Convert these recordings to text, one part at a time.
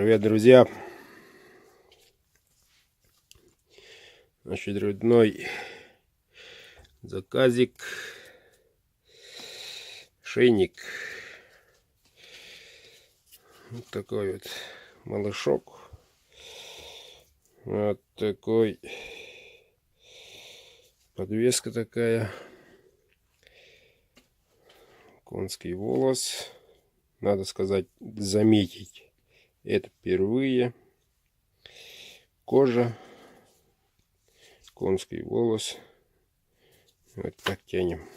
Привет, друзья! Очередной заказик. Шейник. Вот такой вот малышок. Вот такой. Подвеска такая. Конский волос. Надо сказать, заметить. Это впервые. Кожа. Конский волос. Вот так тянем.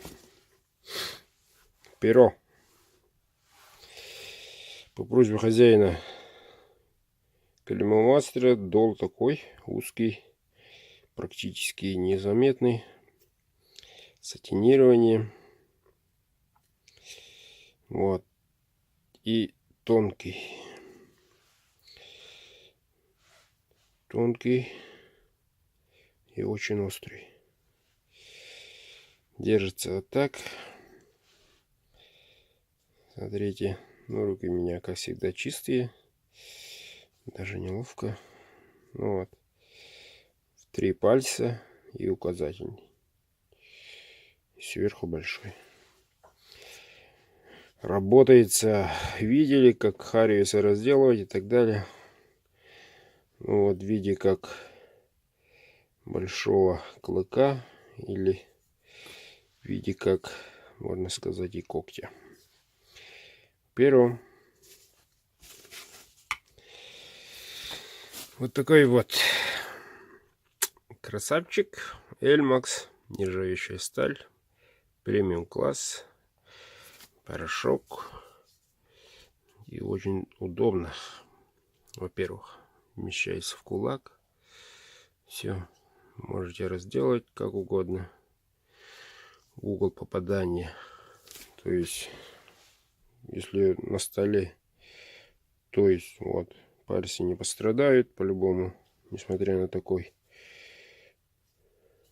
Перо. По просьбе хозяина калимомастера дол такой узкий, практически незаметный. Сатинирование. Вот. И тонкий. Тонкий и очень острый. Держится вот так. Смотрите, ну, руки у меня, как всегда, чистые. Даже неловко. Ну вот. 3 пальца и указательный. Сверху большой. Работается. Видели, как хариуса разделывать и так далее. Ну, вот в виде как большого клыка или в виде как, можно сказать, и когтя. Перо. Вот такой вот красавчик. Эльмакс. Нержавеющая сталь. Премиум класс. Порошок. И очень удобно. Во-первых, вмещается в кулак. Все. Можете разделать как угодно. Угол попадания. То есть, если на столе, то есть, вот, пальцы не пострадают по-любому, несмотря на такой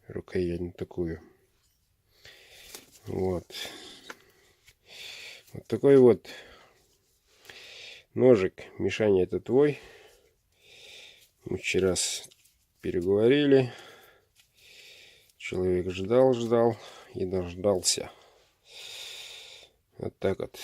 рукоять, на такую. Вот. Вот такой вот ножик. Мишаня, это твой. Мы вчера переговорили. Человек ждал и дождался. Вот так вот.